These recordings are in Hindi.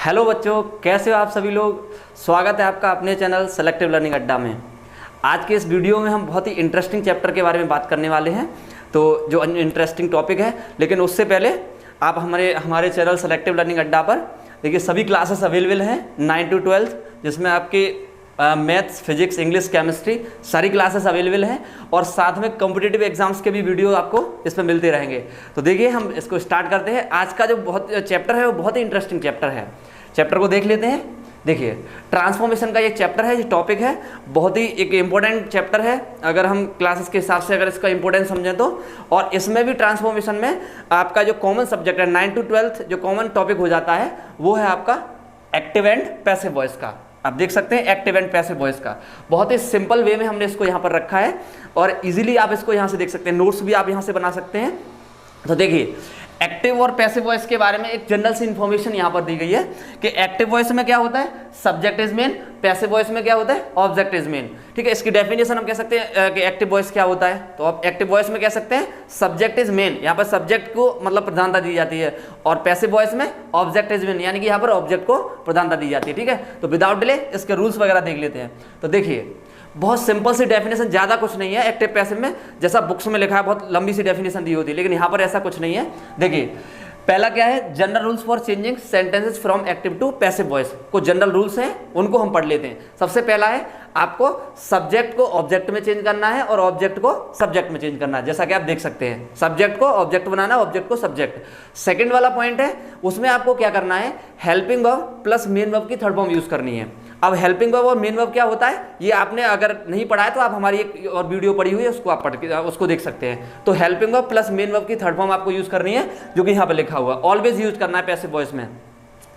हेलो बच्चों, कैसे हो आप सभी लोग। स्वागत है आपका अपने चैनल सेलेक्टिव लर्निंग अड्डा में। आज के इस वीडियो में हम बहुत ही इंटरेस्टिंग चैप्टर के बारे में बात करने वाले हैं, तो जो इंटरेस्टिंग टॉपिक है। लेकिन उससे पहले आप हमारे चैनल सेलेक्टिव लर्निंग अड्डा पर देखिए सभी क्लासेस अवेलेबल हैं 9 to 12, जिसमें आपके मैथ्स, फिजिक्स, इंग्लिश, केमिस्ट्री सारी क्लासेस अवेलेबल हैं और साथ में कॉम्पिटिटिव एग्जाम्स के भी वीडियो आपको इसमें मिलते रहेंगे। तो देखिए हम इसको स्टार्ट करते हैं। आज का जो बहुत चैप्टर है वो बहुत ही इंटरेस्टिंग चैप्टर है। चैप्टर को देख लेते हैं। देखिए ट्रांसफॉर्मेशन का ये चैप्टर है, ये टॉपिक है, बहुत ही एक इम्पोर्टेंट चैप्टर है अगर हम क्लासेस के हिसाब से अगर इसका इंपॉर्टेंस समझें तो। और इसमें भी ट्रांसफॉर्मेशन में आपका जो कॉमन सब्जेक्ट है 9 to 12 जो कॉमन टॉपिक हो जाता है वो है आपका एक्टिव एंड पैसिव वॉइस का। आप देख सकते हैं एक्टिव एंड पैसिव वॉइस का बहुत ही सिंपल वे में हमने इसको यहाँ पर रखा है और इजीली आप इसको यहाँ से देख सकते हैं, नोट्स भी आप यहाँ से बना सकते हैं। तो देखिए एक्टिव और पैसिव वॉइस के बारे में एक जनरल सी इंफॉर्मेशन यहाँ पर दी गई है कि एक्टिव वॉइस में क्या होता है, subject is main, passive voice में क्या होता है, ऑब्जेक्ट इज मेन। ठीक है, इसकी डेफिनेशन हम कह सकते हैं कि एक्टिव वॉइस क्या होता है। तो आप एक्टिव वॉइस में कह सकते हैं सब्जेक्ट इज मेन, यहाँ पर सब्जेक्ट को मतलब प्रधानता दी जाती है, और पैसिव वॉइस में ऑब्जेक्ट इज मेन, यानी कि यहाँ पर ऑब्जेक्ट को प्रधानता दी जाती है। ठीक है, तो विदाउट डिले इसके रूल्स वगैरह देख लेते हैं। तो देखिए बहुत सिंपल सी डेफिनेशन, ज़्यादा कुछ नहीं है एक्टिव पैसिव में, जैसा बुक्स में लिखा है बहुत लंबी सी डेफिनेशन दी होती है, लेकिन यहाँ पर ऐसा कुछ नहीं है। देखिए पहला क्या है, general rules for changing sentences from active to passive voice. कुछ जनरल रूल्स हैं उनको हम पढ़ लेते हैं। सबसे पहला है आपको सब्जेक्ट को ऑब्जेक्ट में चेंज करना है और ऑब्जेक्ट को सब्जेक्ट में चेंज करना है, जैसा कि आप देख सकते हैं सब्जेक्ट को ऑब्जेक्ट बनाना, ऑब्जेक्ट को सब्जेक्ट। सेकंड वाला पॉइंट है उसमें आपको क्या करना है, helping verb plus main verb की थर्ड फॉर्म यूज करनी है। अब हेल्पिंग वर्ब और मेन वर्ब क्या होता है ये आपने अगर नहीं पढ़ा है तो आप हमारी एक और वीडियो पढ़ी हुई है उसको आप पढ़ के उसको देख सकते हैं। तो helping verb plus main verb की थर्ड फॉर्म आपको यूज करनी है, जो कि यहाँ पर लिखा हुआ ऑलवेज यूज करना है पैसिव वॉइस में।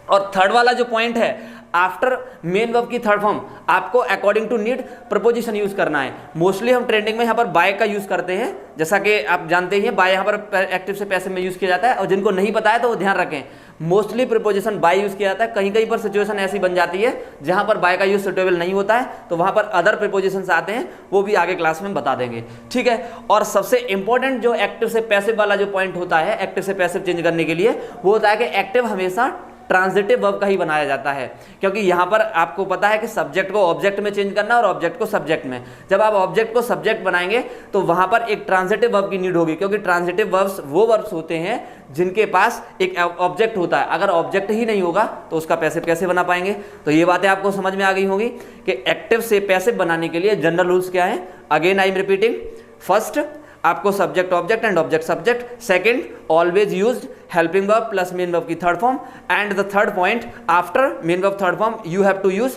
और थर्ड वाला जो पॉइंट है, आफ्टर मेन वर्ब की थर्ड फॉर्म आपको according to need preposition use करना है। मोस्टली हम ट्रेंडिंग में यहाँ पर बाय का यूज करते हैं, जैसा कि आप जानते हैं बाय यहाँ पर एक्टिव से पैसिव में यूज किया जाता है। और जिनको नहीं पता है तो वो ध्यान रखें, मोस्टली प्रिपोजिशन बाय यूज किया जाता है। कहीं कहीं पर सिचुएशन ऐसी बन जाती है जहां पर बाय का यूज सुटेबल नहीं होता है, तो वहां पर अदर प्रिपोजिशंस आते हैं, वो भी आगे क्लास में बता देंगे। ठीक है, और सबसे इंपॉर्टेंट जो एक्टिव से पैसिव वाला जो पॉइंट होता है एक्टिव से पैसिव चेंज करने के लिए, वो होता है कि एक्टिव हमेशा ट्रांजिटिव वर्ब का ही बनाया जाता है, क्योंकि यहाँ पर आपको पता है कि सब्जेक्ट को ऑब्जेक्ट में चेंज करना और ऑब्जेक्ट को सब्जेक्ट में। जब आप ऑब्जेक्ट को सब्जेक्ट बनाएंगे तो वहाँ पर एक ट्रांजिटिव वर्ब की नीड होगी, क्योंकि ट्रांजिटिव वर्ब्स वो वर्ब्स होते हैं जिनके पास एक ऑब्जेक्ट होता है। अगर ऑब्जेक्ट ही नहीं होगा तो उसका पैसिव कैसे बना पाएंगे। तो ये बातें आपको समझ में आ गई होंगी कि एक्टिव से पैसिव बनाने के लिए जनरल रूल्स क्या है। Again I am repeating, first आपको subject object and object subject. Second always used helping verb plus main verb की third form. And the third point, after main verb third form you have to use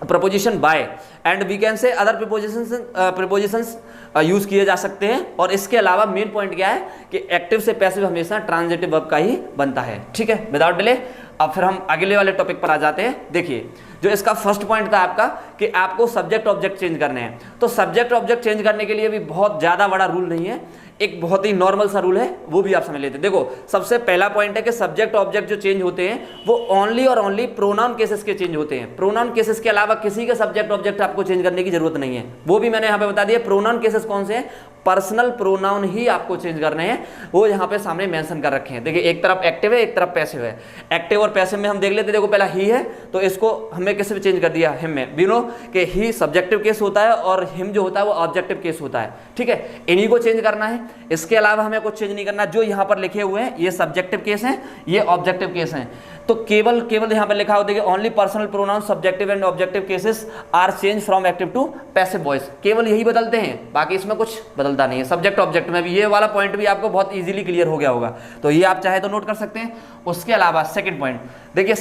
preposition by, and we can say other prepositions use किए जा सकते हैं। और इसके अलावा मेन पॉइंट क्या है कि एक्टिव से पैसिव हमेशा ट्रांजिटिव वर्ब का ही बनता है। ठीक है, विदाउट डिले अब फिर हम अगले वाले टॉपिक पर आ जाते हैं। देखिए जो इसका फर्स्ट पॉइंट था आपका कि आपको सब्जेक्ट ऑब्जेक्ट चेंज करने हैं, तो सब्जेक्ट ऑब्जेक्ट चेंज करने के लिए भी बहुत ज़्यादा बड़ा रूल नहीं है, एक बहुत ही नॉर्मल सा रूल है, वो भी आप समझ लेते हैं। देखो सबसे पहला पॉइंट है कि सब्जेक्ट ऑब्जेक्ट जो चेंज होते हैं वो ओनली और ओनली प्रोनाउन केसेस के चेंज होते हैं। प्रोनाउन केसेस के अलावा किसी के सब्जेक्ट ऑब्जेक्ट आपको चेंज करने की जरूरत नहीं है, वो भी मैंने यहाँ पे बता दिया। प्रोनाउन केसेस कौन से हैं, पर्सनल प्रोनाउन ही आपको चेंज करने हैं, वो यहाँ पे सामने मेंशन कर रखे हैं। देखिए एक तरफ एक्टिव है एक तरफ पैसिव है। एक्टिव और पैसिव में हम देख लेते हैं। देखो पहला ही है तो इसको हमने किस में चेंज कर दिया, हिम में। वी नो कि ही सब्जेक्टिव केस होता है और हिम जो होता है वो ऑब्जेक्टिव केस होता है। ठीक है, इन्हीं को चेंज करना है, इसके अलावा हमें कुछ चेंज नहीं करना। जो यहाँ पर लिखे हुए हैं ये सब्जेक्टिव केस हैं, ये ऑब्जेक्टिव केस हैं। तो केवल यहाँ पर लिखा होता है कि only personal pronoun subjective and objective cases are change from active to passive voice, केवल यही बदलते हैं, बाकी इसमें कुछ बदलता नहीं है। सब्जेक्ट ऑब्जेक्ट में भी ये वाला पॉइंट भी आपको बहुत इजीली क्लियर हो गया होगा, तो ये आप चाहे तो नोट कर सकते हैं। उसके अलावा सेकंड पॉइंट देखिए,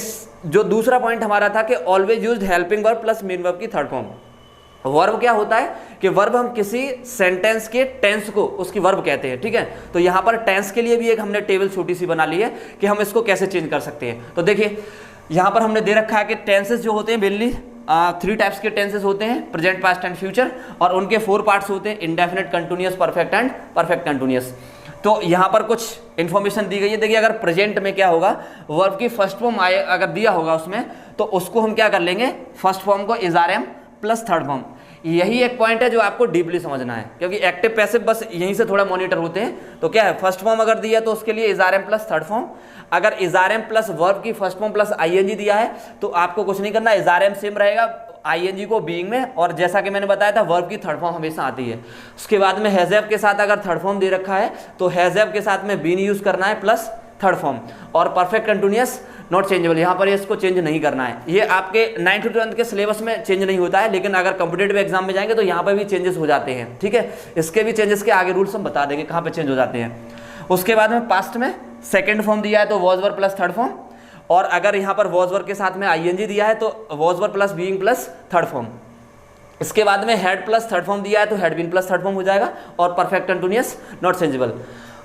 जो दूसरा पॉइंट हमारा था कि always used helping verb plus main verb की थर्ड फॉर्म। वर्ब क्या होता है कि वर्ब हम किसी सेंटेंस के टेंस को उसकी वर्ब कहते हैं। ठीक है, तो यहाँ पर टेंस के लिए भी एक हमने टेबल छोटी सी बना ली है कि हम इसको कैसे चेंज कर सकते हैं। तो देखिए यहाँ पर हमने दे रखा है कि टेंसेस जो होते हैं मेनली 3 टाइप्स के टेंसेस होते हैं, प्रेजेंट, पास्ट एंड फ्यूचर, और उनके 4 पार्ट्स होते हैं, indefinite, continuous, perfect and perfect continuous. तो यहाँ पर कुछ इन्फॉर्मेशन दी गई है। देखिए अगर प्रेजेंट में क्या होगा, वर्ब की फर्स्ट फॉर्म अगर दिया होगा उसमें, तो उसको हम क्या कर लेंगे, फर्स्ट फॉर्म को is are am plus third form. यही एक पॉइंट है जो आपको डीपली समझना है, क्योंकि एक्टिव पैसिव बस यहीं से थोड़ा मॉनिटर होते हैं। तो क्या है, फर्स्ट फॉर्म अगर दिया तो उसके लिए is are am plus third form. अगर is are am plus verb की फर्स्ट फॉर्म प्लस आईएनजी दिया है तो आपको कुछ नहीं करना, इज आर एम सेम रहेगा आईएनजी को बीइंग में, और जैसा कि मैंने बताया था वर्ब की थर्ड फॉर्म हमेशा आती है। उसके बाद में हैज हैव के साथ अगर थर्ड फॉर्म दे रखा है तो हैज हैव के साथ में बीन यूज करना है प्लस थर्ड फॉर्म। और परफेक्ट कंटिन्यूअस नॉट चेंजेबल, यहाँ पर इसको चेंज नहीं करना है। ये आपके 9th to 12th के सिलेबस में चेंज नहीं होता है, लेकिन अगर कॉम्पिटेटिव एग्जाम में जाएंगे तो यहाँ पर भी चेंजेस हो जाते हैं। ठीक है, इसके भी चेंजेस के आगे रूल्स हम बता देंगे कहाँ पे चेंज हो जाते हैं। उसके बाद में पास्ट में सेकेंड फॉर्म दिया है तो was were plus third form, और अगर यहाँ पर वॉज वर के साथ में आईएनजी दिया है तो was were plus being plus third form. इसके बाद में हैड प्लस थर्ड फॉर्म दिया है तो had been plus third form हो जाएगा, और परफेक्ट कंटिन्यूअस नॉट चेंजेबल।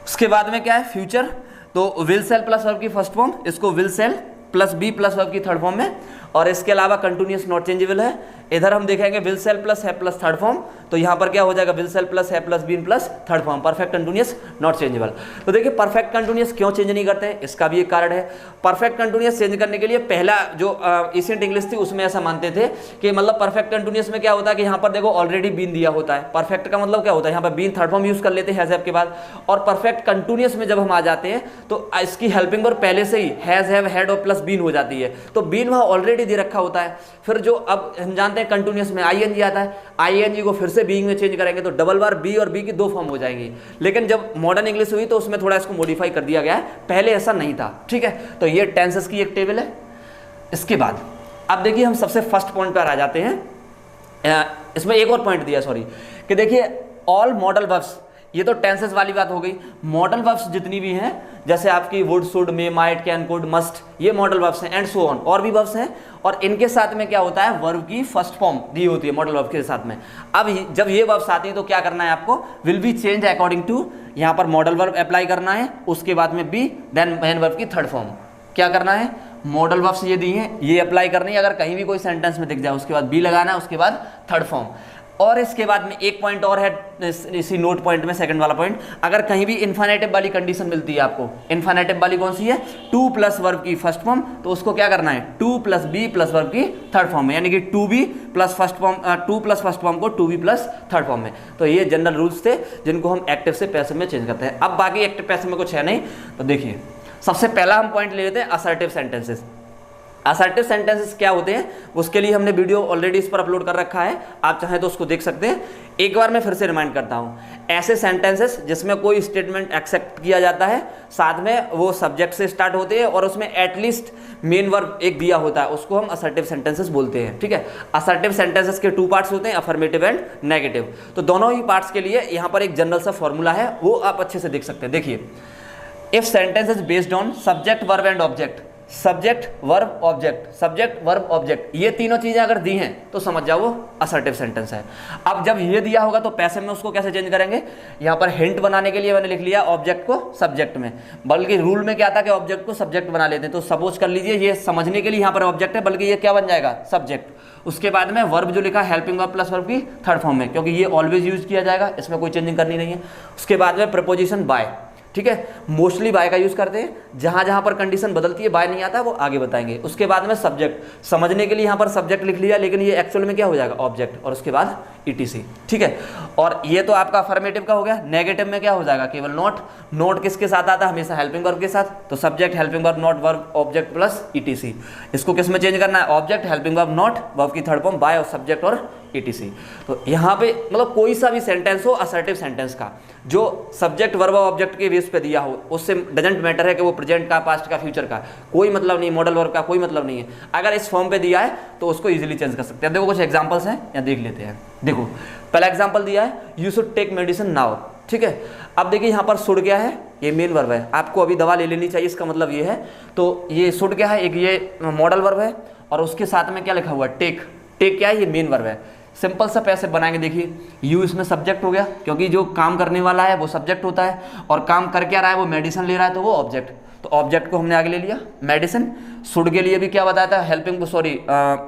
उसके बाद में क्या है, फ्यूचर तो विल सेल प्लस वर्ब की फर्स्ट फॉर्म, इसको will shall plus be plus verb की थर्ड फॉर्म में। और इसके अलावा कंटिन्यूअस नॉट चेंजेबल है। इधर हम देखेंगे विल सेल प्लस है प्लस थर्ड फॉर्म, तो यहाँ पर क्या हो जाएगा, विल सेल प्लस है plus been plus third form, perfect continuous not changeable. तो देखिए परफेक्ट कंटिन्यूअस क्यों चेंज नहीं करते हैं, इसका भी एक कारण है। परफेक्ट कंटिन्यूअस चेंज करने के लिए पहला जो एशियंट इंग्लिश थी उसमें ऐसा मानते थे कि मतलब परफेक्ट कंटिन्यूअस में क्या होता है कि यहाँ पर देखो ऑलरेडी बीन दिया होता है। परफेक्ट का मतलब क्या होता है, यहाँ पर बीन थर्ड फॉर्म यूज कर लेते हैं हैज हैव के बाद। और परफेक्ट कंटिन्यूअस में जब हम आ जाते हैं तो इसकी हेल्पिंग वर्ब पहले से ही हैज हैव हैड और प्लस बीन हो जाती है, तो बीन वहाँ ऑलरेडी दे रखा होता है। फिर जो अब हम जानते हैं कंटिन्यूअस में आईएनजी आता है, आईएनजी को फिर से बीइंग में चेंज करेंगे तो डबल बार बी और बी की दो फॉर्म हो जाएंगी। लेकिन जब मॉडर्न इंग्लिश हुई तो उसमें थोड़ा इसको मॉडिफाई कर दिया गया है, पहले ऐसा नहीं था। ठीक है, तो ये टेंसेस की एक टेबल है। इसके बाद अब देखिए हम सबसे फर्स्ट पॉइंट पर आ जाते हैं। इसमें एक और पॉइंट दिया सॉरी, कि देखिए ऑल मॉडल वर्ब्स, ये तो टेंसेस वाली बात हो गई। मॉडल वर्ब्स जितनी भी हैं, जैसे आपकी would, should, may, might, can, could, must, ये मॉडल वर्ब्स हैं, एंड सो ऑन, और भी वर्ब्स हैं। और इनके साथ में क्या होता है, वर्ब की फर्स्ट फॉर्म दी होती है मॉडल वर्ब के साथ में। अब जब ये वर्ब्स आती है तो क्या करना है आपको, will be change according to, यहाँ पर मॉडल वर्ब अप्लाई करना है, उसके बाद में बी, देन मेन वर्ब की थर्ड फॉर्म। क्या करना है, मॉडल वर्ब्स ये दी हैं, ये अप्लाई करनी है। अगर कहीं भी कोई सेंटेंस में दिख जाए उसके बाद बी लगाना है, उसके बाद थर्ड फॉर्म। और इसके बाद में एक पॉइंट और है इसी नोट पॉइंट में, सेकंड वाला पॉइंट, अगर कहीं भी इन्फिनेटिव वाली कंडीशन मिलती है आपको, इन्फिनेटिव वाली कौन सी है, टू प्लस वर्ब की फर्स्ट फॉर्म, तो उसको क्या करना है, to plus be plus verb की थर्ड फॉर्म में, यानी कि to be plus first form, to plus first form को to be plus third form में। तो ये जनरल रूल्स थे जिनको हम एक्टिव से पैसिव में चेंज करते हैं। अब बाकी एक्टिव पैसिव में कुछ है नहीं। तो देखिए सबसे पहला हम पॉइंट ले लेते हैं असर्टिव सेंटेंसेस। असर्टिव सेंटेंसेस क्या होते हैं, उसके लिए हमने वीडियो ऑलरेडी इस पर अपलोड कर रखा है, आप चाहें तो उसको देख सकते हैं। एक बार मैं फिर से रिमाइंड करता हूं, ऐसे सेंटेंसेस जिसमें कोई स्टेटमेंट एक्सेप्ट किया जाता है, साथ में वो सब्जेक्ट से स्टार्ट होते हैं और उसमें एटलीस्ट मेन वर्ब एक दिया होता है, उसको हम असर्टिव सेंटेंसेस बोलते हैं। ठीक है, असर्टिव सेंटेंसेस के टू पार्ट्स होते हैं, अफर्मेटिव एंड नेगेटिव। तो दोनों ही पार्ट्स के लिए यहाँ पर एक जनरल सा फॉर्मूला है, वो आप अच्छे से देख सकते हैं। देखिए, if sentence is based on subject verb and object, subject verb object, subject verb object, ये तीनों चीजें अगर दी हैं तो समझ जाओ वो असर्टिव सेंटेंस है। अब जब ये दिया होगा तो पैसिव में उसको कैसे चेंज करेंगे, यहाँ पर हिंट बनाने के लिए मैंने लिख लिया ऑब्जेक्ट को सब्जेक्ट में, बल्कि रूल में क्या था कि ऑब्जेक्ट को सब्जेक्ट बना लेते हैं। तो सपोज कर लीजिए ये समझने के लिए यहाँ पर ऑब्जेक्ट है, बल्कि ये क्या बन जाएगा, सब्जेक्ट। उसके बाद में वर्ब जो लिखा हेल्पिंग वर्ब प्लस वर्ब की थर्ड फॉर्म में, क्योंकि ये ऑलवेज यूज किया जाएगा, इसमें कोई चेंजिंग करनी नहीं है। उसके बाद में प्रपोजिशन बाय, ठीक है, मोस्टली बाय का यूज करते हैं, जहां जहां पर कंडीशन बदलती है बाय नहीं आता वो आगे बताएंगे। उसके बाद में सब्जेक्ट, समझने के लिए यहां पर सब्जेक्ट लिख लिया, लेकिन ये एक्चुअल में क्या हो जाएगा, ऑब्जेक्ट, और उसके बाद ईटीसी। ठीक है, और ये तो आपका अफर्मेटिव का हो गया। नेगेटिव में क्या हो जाएगा, केवल नॉट। नॉट किसके साथ आता है, हमेशा हेल्पिंग वर्ब के साथ, तो subject helping verb not verb object plus etc. इसको किस में चेंज करना है, object helping verb not verb की थर्ड फॉर्म बाय और सब्जेक्ट और ईटीसी। तो यहाँ पे मतलब कोई सा भी सेंटेंस हो असर्टिव सेंटेंस का, जो सब्जेक्ट वर्ब और ऑब्जेक्ट के बेस पे दिया हो, उससे डजेंट मैटर है कि वो प्रेजेंट का, पास्ट का, फ्यूचर का, कोई मतलब नहीं, मॉडल वर्ब का कोई मतलब नहीं है। अगर इस फॉर्म पे दिया है तो उसको इजीली चेंज कर सकते हैं। देखो कुछ एग्जांपल्स हैं, यहाँ देख लेते हैं। देखो पहला एग्जांपल दिया है, you should take medicine now. ठीक है, अब देखिए यहाँ पर शुड क्या है, ये मेन वर्ब है, आपको अभी दवा ले लेनी चाहिए, इसका मतलब ये है। तो ये शुड क्या है, एक ये मॉडल वर्ब है, और उसके साथ में क्या लिखा हुआ है, टेक। टेक क्या है, ये मेन वर्ब है। सिंपल सा पैसे बनाएंगे, देखिए यू इसमें सब्जेक्ट हो गया, क्योंकि जो काम करने वाला है वो सब्जेक्ट होता है, और काम कर क्या रहा है, वो मेडिसिन ले रहा है, तो वो ऑब्जेक्ट। तो ऑब्जेक्ट को हमने आगे ले लिया, मेडिसिन। शुड के लिए भी क्या बताया था, हेल्पिंग सॉरी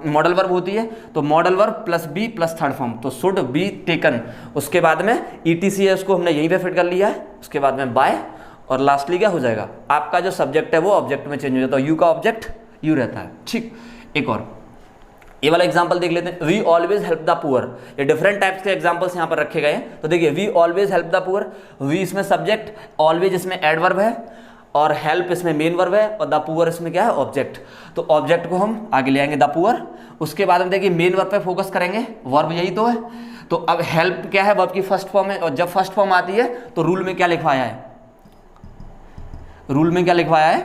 मॉडल वर्ब होती है, तो modal verb plus be plus third form, तो शुड बी टेकन। उसके बाद में ईटीसी है, उसको हमने यहीं पे फिट कर लिया है। उसके बाद में बाय, और लास्टली क्या हो जाएगा, आपका जो सब्जेक्ट है वो ऑब्जेक्ट में चेंज हो जाता है, यू का ऑब्जेक्ट यू रहता है। ठीक, एक और, ये वाला एग्जांपल देख लेते हैं, we always help the poor. ये डिफरेंट टाइप्स के एग्जांपल्स यहाँ पर रखे गए हैं। तो देखिए we always help the poor, we इसमें सब्जेक्ट, ऑलवेज इसमें एडवर्ब है और हेल्प इसमें मेन वर्ब है और द पुअर इसमें क्या है ऑब्जेक्ट। तो ऑब्जेक्ट को हम आगे ले आएंगे द पुअर, उसके बाद हम देखिए मेन वर्ब पे फोकस करेंगे, वर्ब यही तो है। तो अब हेल्प क्या है, वर्ब की फर्स्ट फॉर्म है और जब फर्स्ट फॉर्म आती है तो रूल में क्या लिखवाया है, रूल में क्या लिखवाया है,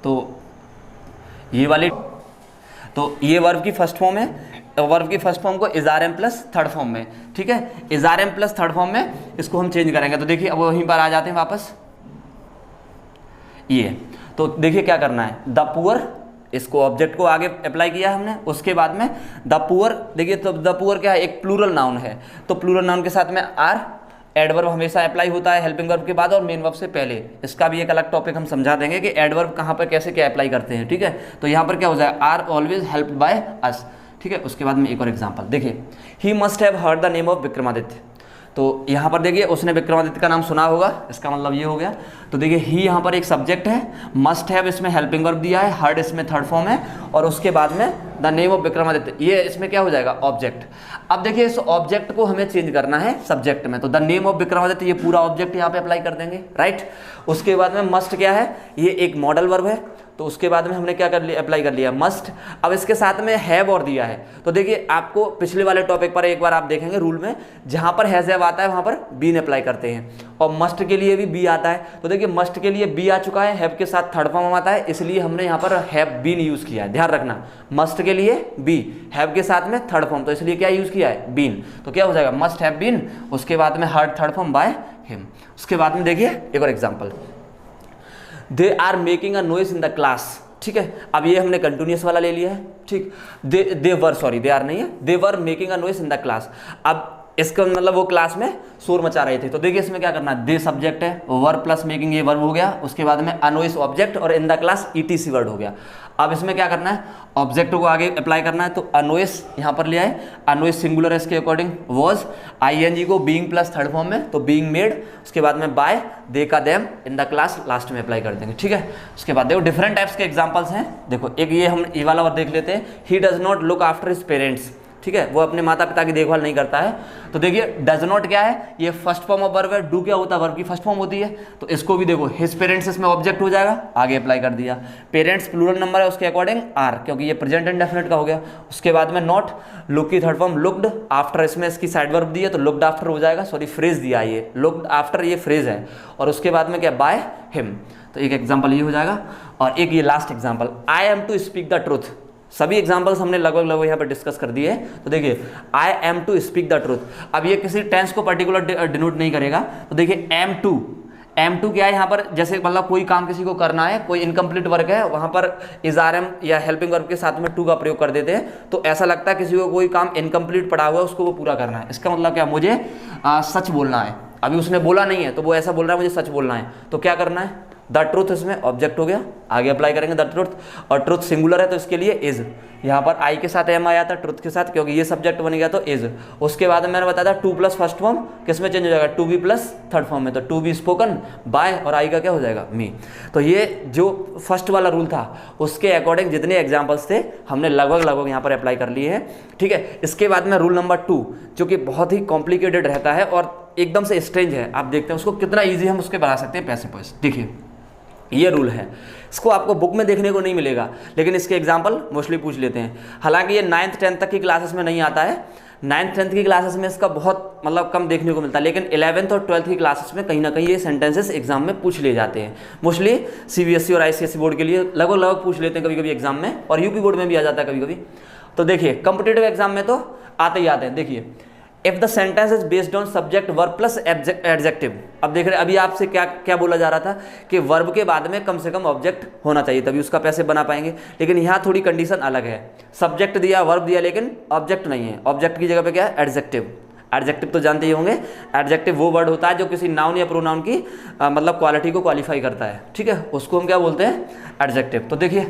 तो ये वाली, तो ये वर्ब की फर्स्ट फॉर्म है, वर्ब की फर्स्ट फॉर्म को is are am plus third form में, ठीक है, is are am plus third form में इसको हम चेंज करेंगे। तो देखिए अब वहीं पर आ जाते हैं वापस, ये तो देखिए क्या करना है, द पुअर, इसको ऑब्जेक्ट को आगे अप्लाई किया हमने, उसके बाद में द पुअर, देखिए तो द पुअर क्या है, एक प्लूरल नाउन है, तो प्लूरल नाउन के साथ में आर, एडवर्ब हमेशा अप्लाई होता है हेल्पिंग वर्ब के बाद और मेन वर्ब से पहले। इसका भी एक अलग टॉपिक हम समझा देंगे कि एडवर्ब कहाँ पर कैसे क्या अप्लाई करते हैं, ठीक है। तो यहाँ पर क्या हो जाएगा, are always helped by us, ठीक है। उसके बाद में एक और एग्जांपल देखिए, he must have heard the name of Vikramaditya. तो यहाँ पर देखिए उसने विक्रमादित्य का नाम सुना होगा, इसका मतलब ये हो गया। तो देखिए ही यहाँ पर एक सब्जेक्ट है, मस्ट हैव इसमें हेल्पिंग वर्ब दिया है, हर्ड इसमें थर्ड फॉर्म है और उसके बाद में द नेम ऑफ विक्रमादित्य, ये इसमें क्या हो जाएगा ऑब्जेक्ट। अब देखिए इस ऑब्जेक्ट को हमें चेंज करना है सब्जेक्ट में, तो द नेम ऑफ विक्रमादित्य ये पूरा ऑब्जेक्ट यहाँ पे अप्लाई कर देंगे, राइट। उसके बाद में मस्ट क्या है, ये एक मॉडल वर्ब है, तो उसके बाद में हमने क्या कर लिया, अप्लाई कर लिया मस्ट। अब इसके साथ में हैव और दिया है, तो देखिए आपको पिछले वाले टॉपिक पर एक बार आप देखेंगे रूल में, जहां पर हैज हैव आता है वहां पर बीन अप्लाई करते हैं और मस्ट के लिए भी बी आता है। तो देखिए मस्ट के लिए बी आ चुका है, हैव के साथ थर्ड फॉर्म आता है, इसलिए हमने यहाँ पर हैव बीन यूज किया है, ध्यान रखना, मस्ट के लिए बी, हैव के साथ में थर्ड फॉर्म, तो इसलिए क्या यूज किया है बीन। तो क्या हो जाएगा मस्ट हैव बीन, उसके बाद में heard third form by him. उसके बाद में देखिए एक और example, they are making a noise in the class, ठीक है। अब ये हमने कंटिन्यूअस वाला ले लिया है, ठीक। दे वर, सॉरी दे आर नहीं है, they were making a noise in the class. अब इसका मतलब वो क्लास में शोर मचा रहे थे, तो देखिए इसमें क्या करना है, दे सब्जेक्ट है, वर्ब प्लस मेकिंग ये वर्ब हो गया, उसके बाद में अ नॉइज ऑब्जेक्ट और इन द क्लास ईटीसी वर्ड हो गया। अब इसमें क्या करना है, ऑब्जेक्ट को आगे अप्लाई करना है, तो अ नॉइज यहाँ पर लिया है, अ नॉइज सिंगुलर है इसके अकॉर्डिंग, वॉज, आईएनजी को बीइंग प्लस थर्ड फॉर्म में, तो बीइंग मेड, उसके बाद में बाय, दे का them, in the class last में अप्लाई कर देंगे, ठीक है। उसके बाद देखो डिफरेंट टाइप्स के एग्जांपल्स हैं, देखो एक ये हम ये वाला और देख लेते हैं, he does not look after his parents, ठीक है, वो अपने माता पिता की देखभाल नहीं करता है। तो देखिए डज नॉट क्या है, ये फर्स्ट फॉर्म ऑफ वर्ब है, डू क्या होता है वर्ब की फर्स्ट फॉर्म होती है, तो इसको भी देखो हिज पेरेंट्स इसमें ऑब्जेक्ट हो जाएगा, आगे अप्लाई कर दिया, पेरेंट्स प्लूरल नंबर है उसके अकॉर्डिंग आर, क्योंकि ये प्रेजेंट इंडेफिनिट का हो गया। उसके बाद में नॉट, लुक की थर्ड फॉर्म लुक्ड आफ्टर, इसमें इसकी साइड वर्ब दी है तो लुक्ड आफ्टर हो जाएगा, सॉरी फ्रेज दिया है, ये लुक्ड आफ्टर ये फ्रेज है, और उसके बाद में क्या बाय हिम, तो एक एग्जाम्पल ये हो जाएगा। और एक ये last example, I am to speak the truth, सभी एग्जांपल्स हमने लगभग यहाँ पर डिस्कस कर दिए। तो देखिए I am to speak the truth, अब ये किसी टेंस को पर्टिकुलर डिनोट नहीं करेगा, तो देखिए एम टू क्या है यहाँ पर, जैसे मतलब कोई काम किसी को करना है, कोई इनकम्प्लीट वर्क है, वहाँ पर इज आर एम या हेल्पिंग वर्ब के साथ में टू का प्रयोग कर देते हैं, तो ऐसा लगता है किसी को कोई काम इनकम्प्लीट पड़ा हुआ है उसको वो पूरा करना है। इसका मतलब क्या, मुझे सच बोलना है, अभी उसने बोला नहीं है तो वो ऐसा बोल रहा है मुझे सच बोलना है, तो क्या करना है, द ट्रूथ इसमें ऑब्जेक्ट हो गया, आगे अप्लाई करेंगे द ट्रूथ, और ट्रूथ सिंगुलर है तो इसके लिए इज, यहाँ पर आई के साथ एम आया था ट्रूथ के साथ, क्योंकि ये सब्जेक्ट बन गया तो इज। उसके बाद मैंने बताया था टू प्लस फर्स्ट फॉर्म किस में चेंज हो जाएगा, to be plus third form में, तो टू बी स्पोकन बाय और आई का क्या हो जाएगा मी। तो ये जो फर्स्ट वाला रूल था उसके अकॉर्डिंग जितने एग्जाम्पल्स थे हमने लगभग यहाँ पर अप्लाई कर लिए हैं, ठीक है। इसके बाद में रूल नंबर 2 जो कि बहुत ही कॉम्प्लिकेटेड रहता है और एकदम से स्ट्रेंज है, आप देखते हैं उसको कितना ईजी हम उसके बना सकते हैं पैसे पैसे। देखिए ये रूल है, इसको आपको बुक में देखने को नहीं मिलेगा, लेकिन इसके एग्जाम्पल मोस्टली पूछ लेते हैं। हालांकि ये 9th 10th तक की क्लासेस में नहीं आता है, 9th 10th की क्लासेस में इसका बहुत मतलब कम देखने को मिलता है, लेकिन 11th और 12th की क्लासेस में कहीं ना कहीं ये सेंटेंसेस एग्जाम में पूछ ले जाते हैं। मोस्टली सीबीएसई और आईसीएसई बोर्ड के लिए लगभग पूछ लेते हैं कभी कभी एग्जाम में, और यूपी बोर्ड में भी आ जाता है कभी कभी। तो देखिए कॉम्पिटिटिव एग्जाम में तो आते ही आते हैं। देखिए if the sentence is based on subject verb plus adjective, अब देख रहे अभी आपसे क्या क्या बोला जा रहा था कि वर्ब के बाद में कम से कम ऑब्जेक्ट होना चाहिए तभी उसका पैसे बना पाएंगे, लेकिन यहाँ थोड़ी कंडीशन अलग है, सब्जेक्ट दिया वर्ब दिया लेकिन ऑब्जेक्ट नहीं है, ऑब्जेक्ट की जगह पे क्या है एडजेक्टिव। एडजेक्टिव तो जानते ही होंगे, एडजेक्टिव वो वर्ड होता है जो किसी नाउन या प्रोनाउन की मतलब क्वालिटी को क्वालिफाई करता है, ठीक है, उसको हम क्या बोलते हैं एडजेक्टिव। तो देखिए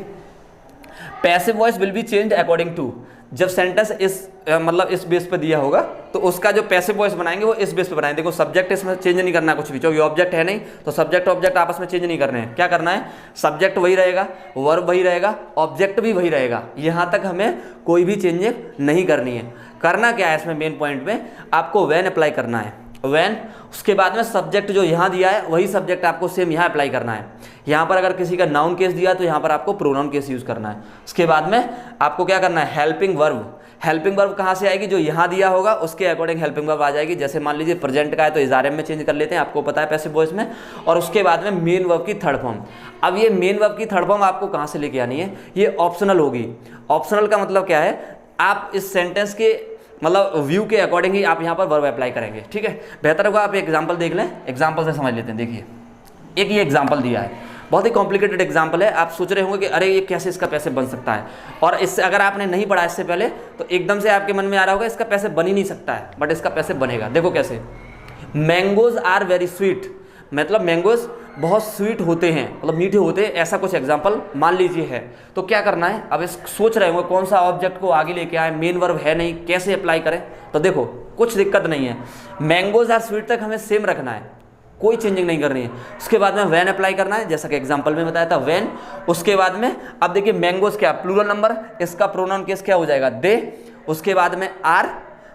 passive voice will be changed according to, जब सेंटेंस इस मतलब इस बेस पे दिया होगा तो उसका जो पैसिव वॉइस बनाएंगे वो इस बेस पे बनाएंगे। देखो सब्जेक्ट इसमें चेंज नहीं करना कुछ भी, क्योंकि ऑब्जेक्ट है नहीं, तो सब्जेक्ट ऑब्जेक्ट आपस में चेंज नहीं करने हैं। क्या करना है, सब्जेक्ट वही रहेगा, वर्ब वही रहेगा, ऑब्जेक्ट भी वही रहेगा। यहाँ तक हमें कोई भी चेंज नहीं करनी है। करना क्या है इसमें, मेन पॉइंट में आपको व्हेन अप्लाई करना है। व्हेन, उसके बाद में सब्जेक्ट जो यहाँ दिया है वही सब्जेक्ट आपको सेम यहाँ अप्लाई करना है। यहाँ पर अगर किसी का नाउन केस दिया है तो यहाँ पर आपको प्रोनाउन केस यूज करना है। उसके बाद में आपको क्या करना है, हेल्पिंग वर्ब। हेल्पिंग वर्ब कहाँ से आएगी, जो यहाँ दिया होगा उसके अकॉर्डिंग हेल्पिंग वर्ब आ जाएगी। जैसे मान लीजिए प्रेजेंट का है तो इज़ में चेंज कर लेते हैं, आपको पता है पैसिव वॉइस में। और उसके बाद में मेन वर्ब की थर्ड फॉर्म। अब ये मेन वर्ब की थर्ड फॉर्म आपको कहाँ से लेके आनी है, ये ऑप्शनल होगी। ऑप्शनल का मतलब क्या है, आप इस सेंटेंस के मतलब व्यू के अकॉर्डिंग ही आप यहाँ पर वर्ब अप्लाई करेंगे। ठीक है, बेहतर होगा आप एग्जाम्पल देख लें, एग्जाम्पल से समझ लेते हैं। देखिए एक ये एग्जाम्पल दिया है, बहुत ही कॉम्प्लिकेटेड एग्जाम्पल है। आप सोच रहे होंगे कि अरे ये कैसे इसका पैसे बन सकता है, और इससे अगर आपने नहीं पढ़ा इससे पहले तो एकदम से आपके मन में आ रहा होगा इसका पैसे बन ही नहीं सकता है, बट इसका पैसे बनेगा। देखो कैसे, मैंगोज आर वेरी स्वीट, मतलब मैंगोज बहुत स्वीट होते हैं, मतलब मीठे होते हैं, ऐसा कुछ एग्जाम्पल मान लीजिए है। तो क्या करना है, अब इस सोच रहे होंगे कौन सा ऑब्जेक्ट को आगे लेके आए, मेन वर्ब है नहीं, कैसे अप्लाई करें। तो देखो कुछ दिक्कत नहीं है, मैंगोज आर स्वीट तक हमें सेम रखना है, कोई चेंजिंग नहीं करनी है। उसके बाद में व्हेन अप्लाई करना है, जैसा कि एग्जांपल में बताया था व्हेन। उसके बाद में अब देखिए मैंगोज क्या प्लूरल नंबर, इसका प्रोनाउन केस क्या हो जाएगा, दे। उसके बाद में आर।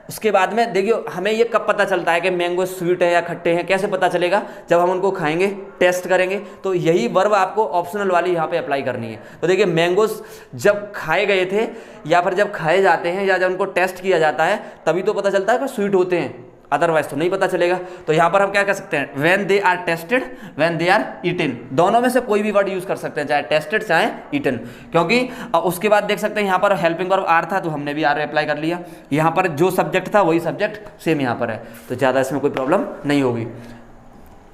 उसके बाद में देखिए हमें ये कब पता चलता है कि मैंगो स्वीट है या खट्टे हैं, कैसे पता चलेगा, जब हम उनको खाएंगे, टेस्ट करेंगे। तो यही वर्ब आपको ऑप्शनल वाली यहाँ पे अप्लाई करनी है। तो देखिए मैंगोज जब खाए गए थे या फिर जब खाए जाते हैं या जब उनको टेस्ट किया जाता है तभी तो पता चलता है कि स्वीट होते हैं, अदरवाइज तो नहीं पता चलेगा। तो यहाँ पर हम क्या कर सकते हैं, when they are tasted, when they are eaten, दोनों में से कोई भी वर्ड यूज कर सकते हैं, चाहे टेस्टेड चाहे ईटन। क्योंकि उसके बाद देख सकते हैं यहाँ पर हेल्पिंग वर्ब आर था तो हमने भी आर अप्लाई कर लिया। यहाँ पर जो सब्जेक्ट था वही सब्जेक्ट सेम यहाँ पर है, तो ज़्यादा इसमें कोई प्रॉब्लम नहीं होगी।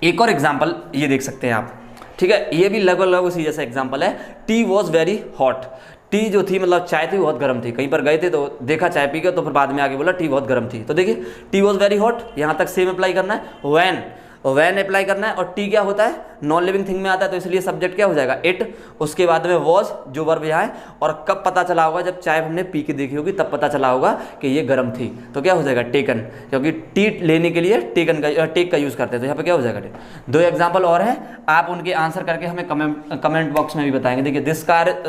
एक और एग्जाम्पल ये देख सकते हैं आप, ठीक है, ये भी लगभग उसी जैसा एग्जाम्पल है। T was very hot, T जो थी मतलब चाय थी बहुत गर्म थी। कहीं पर गए थे तो देखा चाय पी के, तो फिर बाद में आगे बोला टी बहुत गर्म थी। तो देखिए टी वॉज वेरी हॉट, यहाँ तक सेम अप्लाई करना है। व्हेन अप्लाई करना है, और टी क्या होता है, नॉन लिविंग थिंग में आता है, तो इसलिए सब्जेक्ट क्या हो जाएगा, इट। उसके बाद में वॉज जो वर्ब यहाँ है, और कब पता चला होगा, जब चाय हमने पी के देखी होगी तब पता चला होगा कि ये गर्म थी, तो क्या हो जाएगा, टेकन। क्योंकि टी लेने के लिए टेक का यूज़ करते हैं, तो यहाँ पे क्या हो जाएगा, दो एग्जाम्पल और हैं, आप उनके आंसर करके हमें कमेंट बॉक्स में भी बताएंगे। देखिए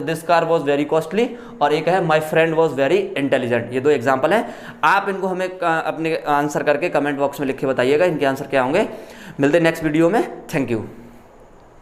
this car was very costly, और एक है my friend was very intelligent. ये दो एग्जाम्पल हैं, आप इनको हमें अपने आंसर करके कमेंट बॉक्स में लिख के बताइएगा इनके आंसर क्या होंगे। मिलते हैं नेक्स्ट वीडियो में, थैंक यू।